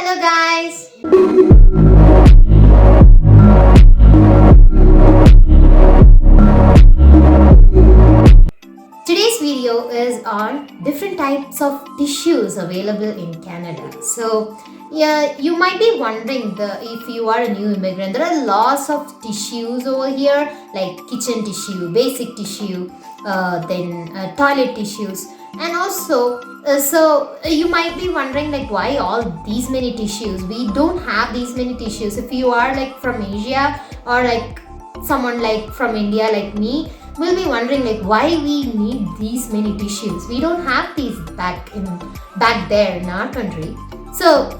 Hello guys! Today's video is on different types of tissues available in Canada. So yeah, you might be wondering if you are a new immigrant, there are lots of tissues over here like kitchen tissue, basic tissue, then toilet tissues, and also so you might be wondering like why all these many tissues. We don't have these many tissues. If you are like from Asia or like someone like from India like me, will be wondering like why we need these many tissues. We don't have these back there in our country. So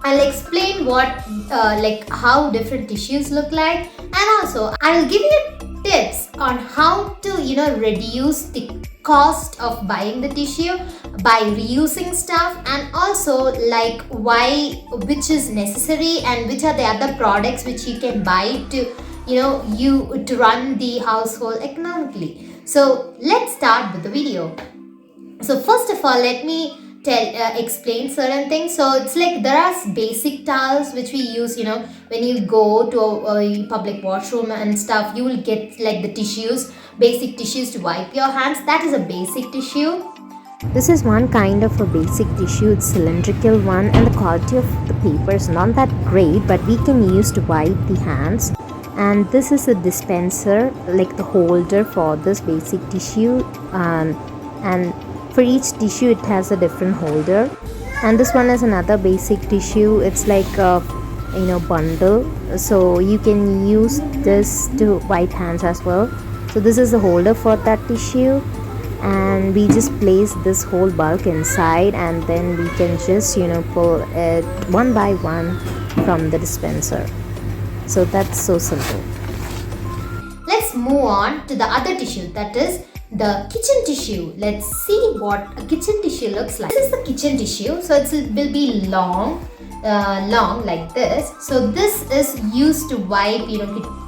I'll explain what like how different tissues look like, and also I'll give you tips on how to reduce the cost of buying the tissue by reusing stuff, and also like why, which is necessary, and which are the other products which you can buy to to run the household economically. So let's start with the video. So first of all, let me explain certain things. So it's like there are basic towels which we use when you go to a public washroom and stuff. You will get like the tissues, basic tissues to wipe your hands. That is a basic tissue. This is one kind of a basic tissue. It's cylindrical one, and the quality of the paper is not that great, but we can use to wipe the hands. And this is a dispenser, like the holder for this basic tissue, and for each tissue it has a different holder. And this one is another basic tissue. It's like a bundle, so you can use this to wipe hands as well. So this is the holder for that tissue, and we just place this whole bulk inside, and then we can just pull it one by one from the dispenser. So that's so simple. Let's move on to the other tissue, that is the kitchen tissue. Let's see what a kitchen tissue looks like. This is the kitchen tissue. So it will be long like this. So this is used to wipe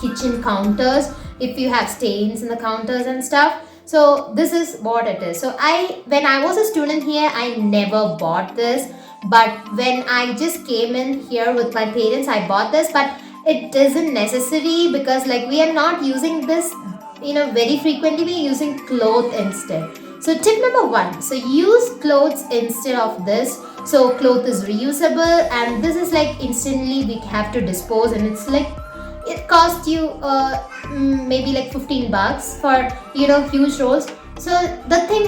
kitchen counters if you have stains in the counters and stuff. So this is what it is. So when I was a student here, I never bought this, but when I just came in here with my parents, I bought this. But it isn't necessary because like we are not using this very frequently. We are using cloth instead. So tip number 1, so use clothes instead of this. So cloth is reusable, and this is like instantly we have to dispose, and it's like it costs you maybe like $15 for huge rolls. So the thing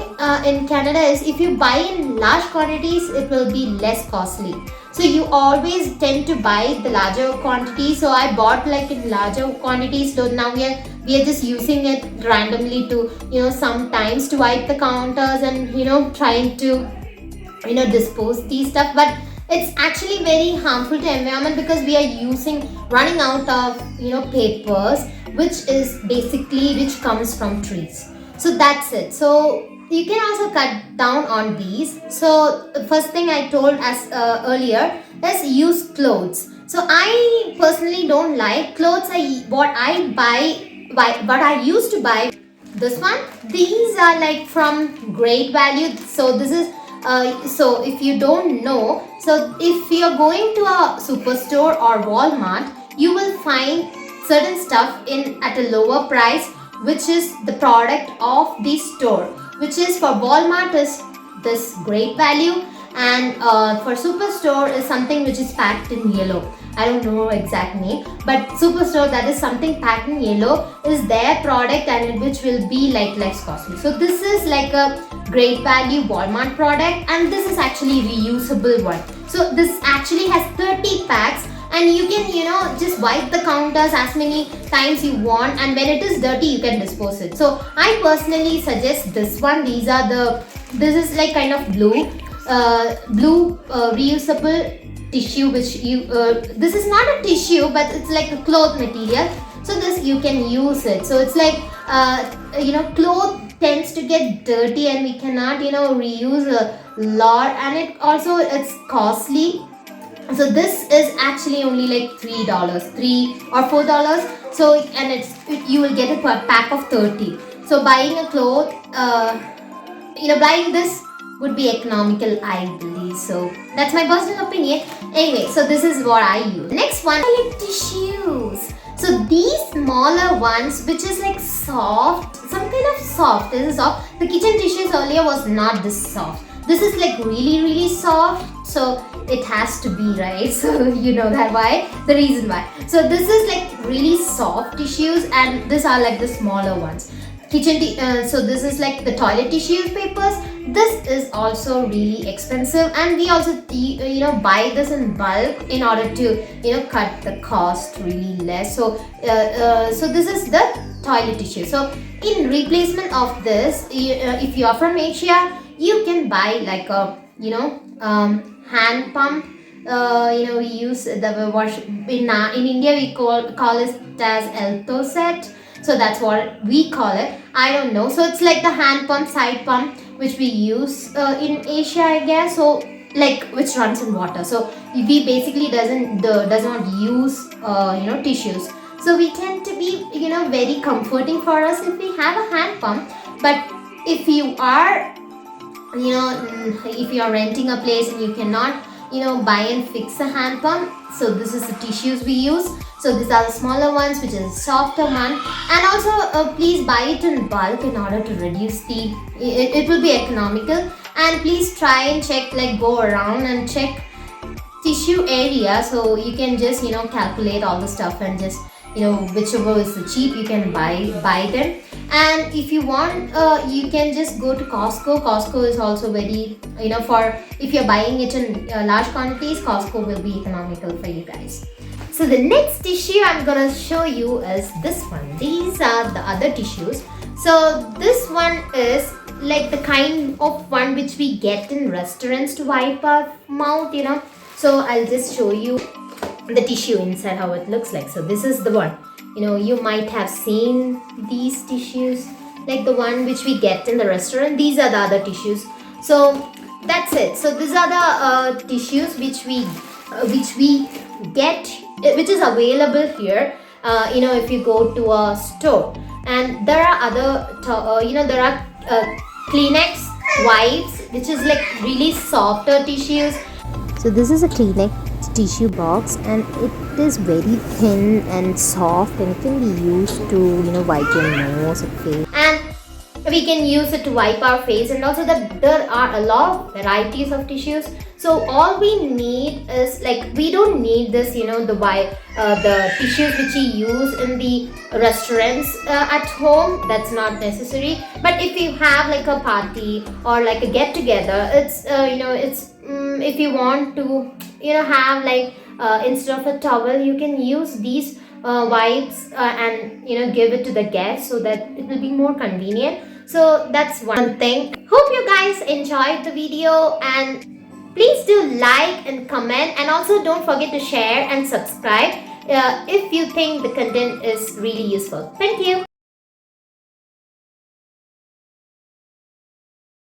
in Canada is if you buy in large quantities, it will be less costly. So you always tend to buy the larger quantities. So I bought like in larger quantities. So now we are just using it randomly to sometimes to wipe the counters and trying to dispose these stuff. But it's actually very harmful to environment because we are running out of papers, which comes from trees. So that's it. So you can also cut down on these. So the first thing I told as earlier is use clothes. So I personally don't like clothes. What I used to buy, this one, these are like from great value. So this is so if you don't know, so if you're going to a superstore or Walmart, you will find certain stuff at a lower price, which is the product of the store, which is for Walmart is this great value, and for Superstore is something which is packed in yellow. I don't know exact name, but Superstore, that is something packed in yellow, is their product, and which will be like less costly. So this is like a great value Walmart product, and this is actually reusable one. So this actually has 30 packs, and you can just wipe the counters as many times you want, and when it is dirty you can dispose it. So I personally suggest this one. This is like kind of blue reusable tissue, which this is not a tissue, but it's like a cloth material. So this you can use it. So it's like cloth tends to get dirty, and we cannot reuse a lot, and it's costly. So this is actually only like $3 or $4. So and you will get a pack of 30. So buying a cloth, buying this would be economical, I believe. So that's my personal opinion. Anyway, so this is what I use. Next one, toilet tissues. So these smaller ones, which is like soft, some kind of soft. This is soft. The kitchen tissues earlier was not this soft. This is like really soft. So it has to be, right? So you know that why, the reason why. So this is like really soft tissues, and these are like the smaller ones. So this is like the toilet tissue papers. This is also really expensive, and we also buy this in bulk in order to cut the cost really less. So so this is the toilet tissue. So in replacement of this, if you are from Asia, you can buy like a hand pump. We use the wash in India, we call it as Elto set. So that's what we call it. I don't know. So it's like the hand pump, side pump, which we use in Asia, I guess. So like which runs in water. So we basically does not use tissues. So we tend to be very comforting for us if we have a hand pump. But if you are if you are renting a place and you cannot buy and fix a hand pump, so this is the tissues we use. So these are the smaller ones, which is a softer one, and also please buy it in bulk in order to reduce it will be economical. And please try and check, like go around and check tissue area, so you can just calculate all the stuff and just whichever is the cheap, you can buy them. And if you want, you can just go to Costco. Costco is also very for if you're buying it in large quantities, Costco will be economical for you guys. So the next tissue I'm gonna show you is this one. These are the other tissues. So this one is like the kind of one which we get in restaurants to wipe our mouth, So I'll just show you the tissue inside, how it looks like. So this is the one. You might have seen these tissues, like the one which we get in the restaurant. These are the other tissues. So that's it. So these are the tissues which we get, which is available here. If you go to a store, and there are other, there are Kleenex wipes, which is like really softer tissues. So this is a Kleenex tissue box, and it is very thin and soft, and it can be used to wipe your nose or face. And we can use it to wipe our face, and also there are a lot of varieties of tissues. So all we need is, like, we don't need this the tissues which we use in the restaurants at home. That's not necessary. But if you have like a party or like a get together, it's if you want to have like instead of a towel, you can use these wipes and give it to the guests, so that it will be more convenient. So that's one thing. Hope you guys enjoyed the video, and please do like and comment, and also don't forget to share and subscribe if you think the content is really useful. Thank you.